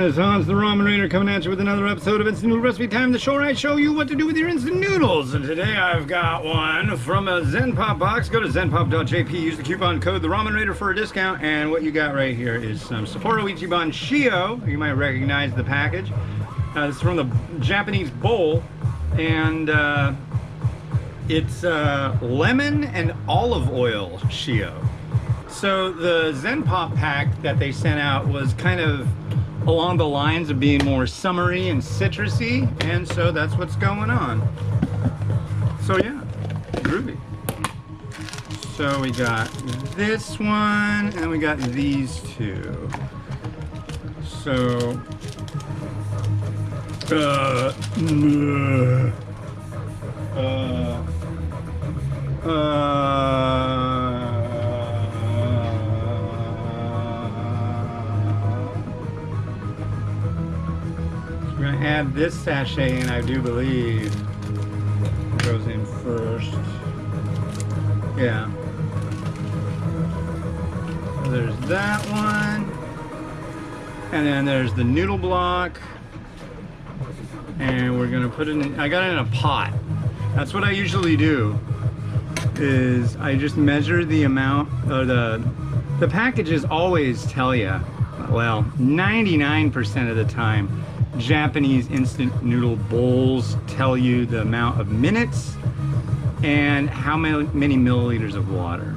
guys, Hans the Ramen Raider coming at you with another episode of Instant Noodle Recipe Time, the show where I show you what to do with your instant noodles. And today I've got one from a Zen Pop box. Go to zenpop.jp, use the coupon code the Ramen Raider for a discount. And what you got right here is some Sapporo Ichiban Shio. You might recognize the package. This is from the Japanese bowl, and it's lemon and olive oil Shio. So the Zen Pop pack that they sent out was kind of along the lines of being more summery and citrusy, and so that's what's going on. So yeah, groovy. So we got this one, and we got these two. So we're gonna add this sachet in, I do believe. It goes in first. Yeah. So there's that one. And then there's the noodle block. And we're gonna put it in, I got it in a pot. That's what I usually do, is I just measure the amount, or the packages always tell you, well, 99% of the time, Japanese instant noodle bowls tell you the amount of minutes and how many milliliters of water.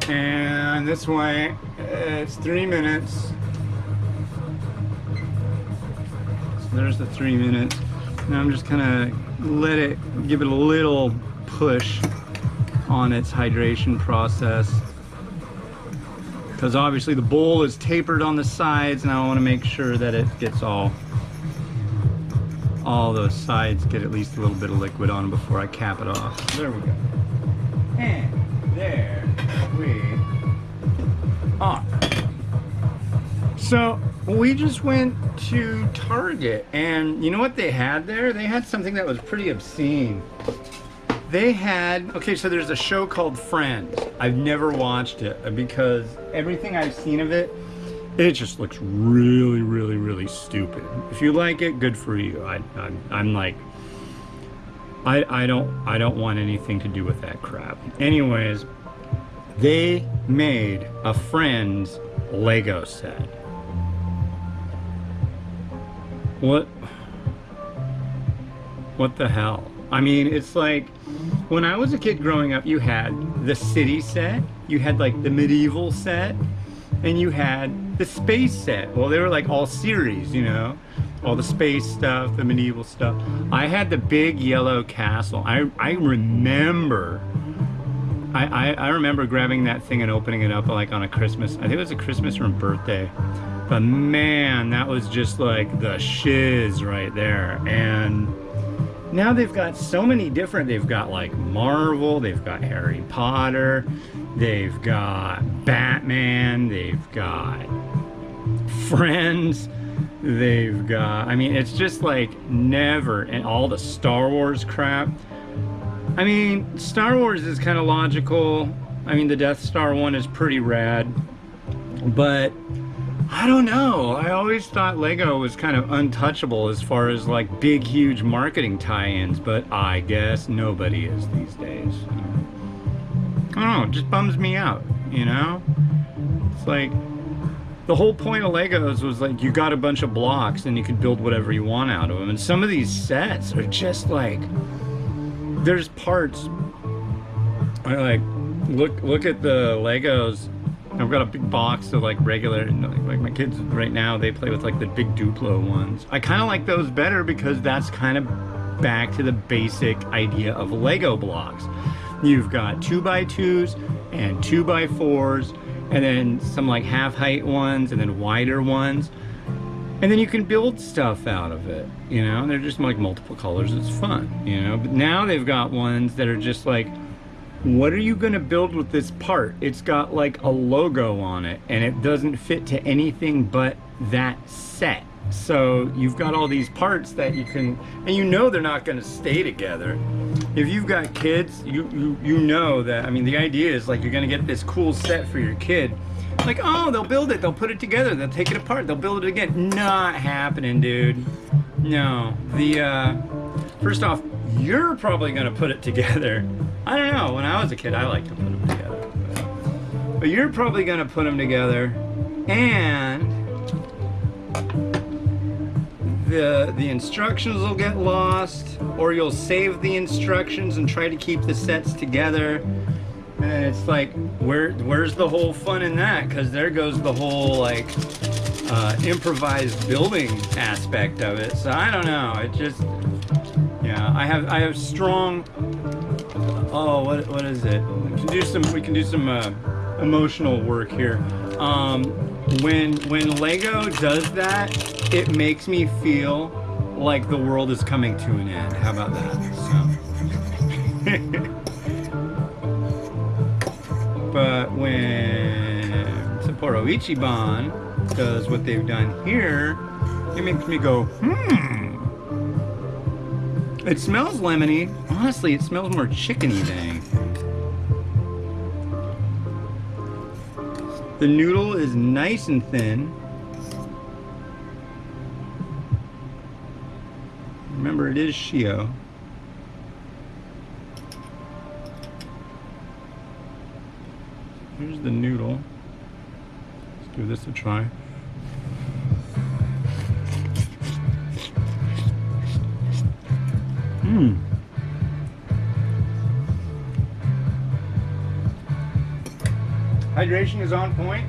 And this way, it's 3 minutes. So there's the 3 minutes. Now I'm just kind of give it a little push on its hydration process, because obviously the bowl is tapered on the sides, and I want to make sure that it gets all those sides get at least a little bit of liquid on them before I cap it off. There we go. And there we are. So we just went to Target, and you know what they had there? They had something that was pretty obscene. They had, okay, so there's a show called Friends. I've never watched it because everything I've seen of it, it just looks really, really, really stupid. If you like it, good for you. I'm like, I don't want anything to do with that crap. Anyways, they made a Friends Lego set. What the hell? I mean, it's like, when I was a kid growing up, you had the city set, you had like the medieval set, and you had the space set. Well, they were like all series, you know, all the space stuff, the medieval stuff. I had the big yellow castle. I remember grabbing that thing and opening it up like on a Christmas, I think it was a Christmas or a birthday. But man, that was just like the shiz right there. And now they've got so many different, they've got like Marvel, they've got Harry Potter, they've got Batman, they've got Friends, they've got, I mean, it's just like never, and all the Star Wars crap. I mean, Star Wars is kind of logical. I mean, the Death Star one is pretty rad, but I don't know. I always thought Lego was kind of untouchable as far as like big, huge marketing tie-ins, but I guess nobody is these days. I don't know, it just bums me out, you know? It's like, the whole point of Legos was like, you got a bunch of blocks and you could build whatever you want out of them. And some of these sets are just like, there's parts, I like, look at the Legos. I've got a big box of like regular, like my kids right now, they play with like the big Duplo ones. I kind of like those better because that's kind of back to the basic idea of Lego blocks. You've got 2x2s and 2x4s, and then some like half height ones and then wider ones. And then you can build stuff out of it, you know, they're just like multiple colors, it's fun, you know. But now they've got ones that are just like, what are you gonna build with this part? It's got like a logo on it and it doesn't fit to anything but that set. So you've got all these parts that you can, and you know they're not gonna stay together. If you've got kids, you know that, I mean, the idea is like you're gonna get this cool set for your kid, Like, oh, they'll build it, they'll put it together, they'll take it apart, they'll build it again. Not happening, dude. No. First off, you're probably gonna put it together. I don't know, when I was a kid, I liked to put them together. But you're probably gonna put them together, and the instructions will get lost, or you'll save the instructions and try to keep the sets together. And it's like, where's the whole fun in that? Because there goes the whole like improvised building aspect of it. So I don't know. It just, yeah. I have strong. Oh, what is it? We can do some emotional work here. When Lego does that, it makes me feel like the world is coming to an end. How about that? So. But when Sapporo Ichiban does what they've done here, it makes me go, It smells lemony. Honestly, it smells more chickeny than anything. The noodle is nice and thin. Remember, it is Shio. Here's the noodle. Let's give this a try. Hydration is on point.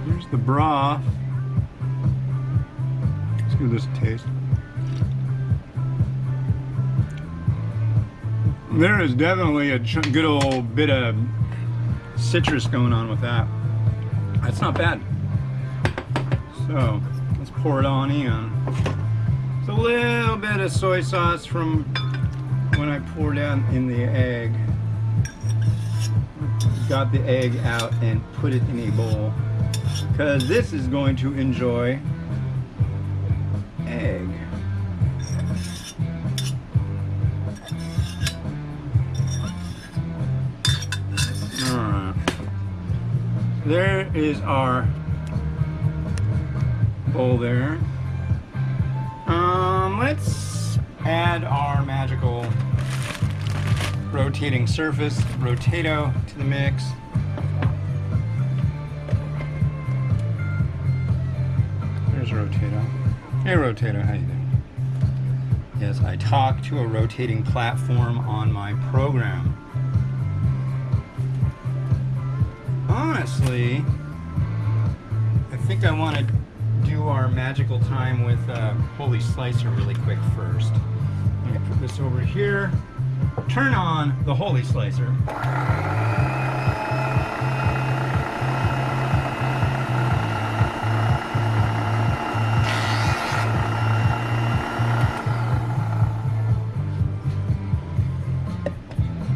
Here's the broth. Let's give this a taste. There is definitely a good old bit of citrus going on with that. That's not bad. So let's pour it on in. It's a little bit of soy sauce from when I poured out in the egg. Got the egg out and put it in a bowl, because this is going to enjoy egg. Alright. There is our bowl there. Let's add our magical rotating surface, Rotato, to the mix. There's Rotato. Hey Rotato, how you doing? Yes, I talk to a rotating platform on my program. Honestly, I think I want to do our magical time with Holy Slicer really quick first. I'm going to put this over here. Turn on the Holy Slicer.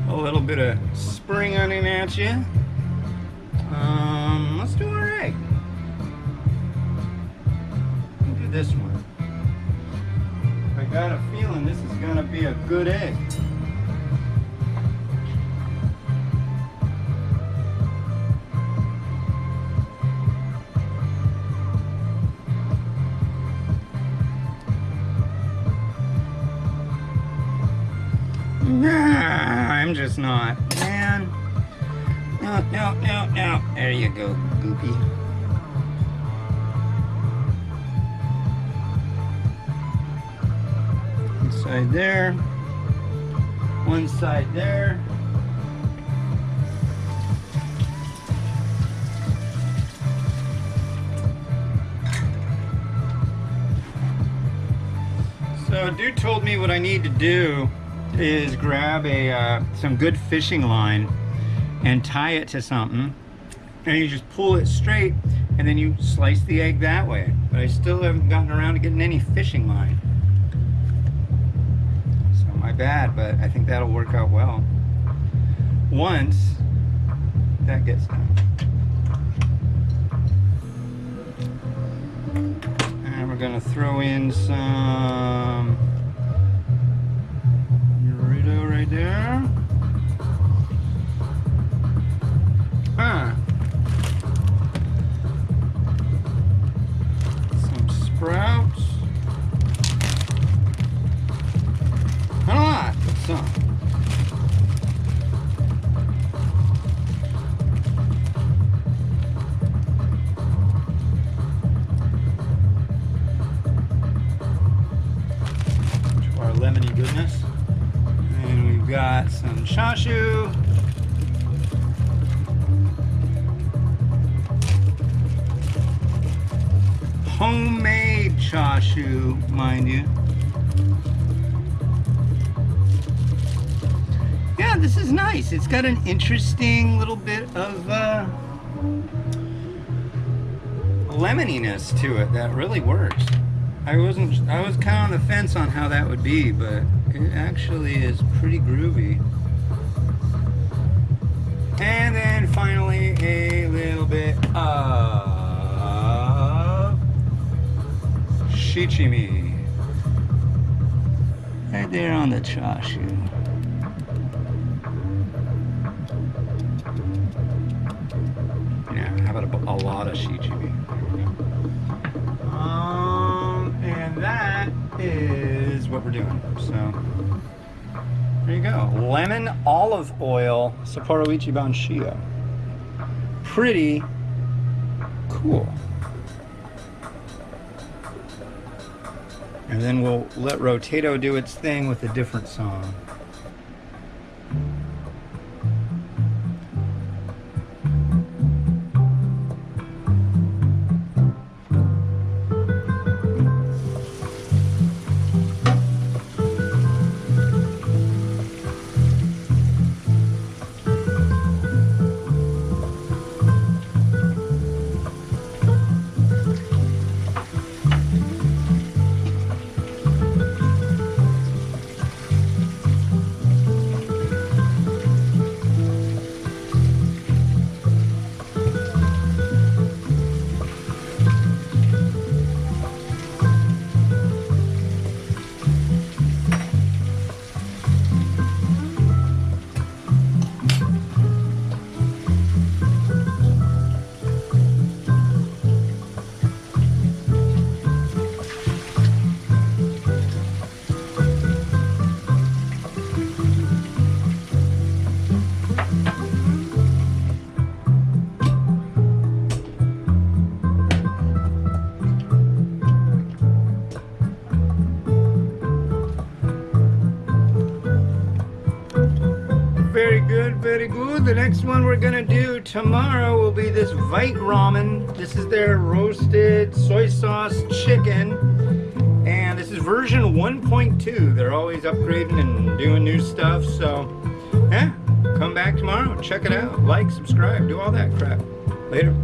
A little bit of spring onion at you. Let's do our egg. We'll do this one. I got a feeling this is gonna be a good egg. Nah, I'm just not. Man. No. There you go, Goopy. One side there. One side there. So, dude told me what I need to do is grab some good fishing line and tie it to something, and you just pull it straight, and then you slice the egg that way. But I still haven't gotten around to getting any fishing line, so my bad, but I think that'll work out well once that gets done. And we're gonna throw in some Dorito right there. chashu. Homemade chashu, mind you. Yeah, this is nice. It's got an interesting little bit of lemoniness to it that really works. I was kind of on the fence on how that would be, but it actually is pretty groovy. And then finally a little bit of shichimi. Right there on the chashu. Yeah, how about a lot of shichimi? And that is what we're doing. So there you go. Lemon olive oil Sapporo Ichiban Shio. Pretty cool. And then we'll let Rotato do its thing with a different song. Very good, very good. The next one we're gonna do tomorrow will be this Vite Ramen. This is their roasted soy sauce chicken. And this is version 1.2. They're always upgrading and doing new stuff. So, yeah, come back tomorrow and check it out. Like, subscribe, do all that crap. Later.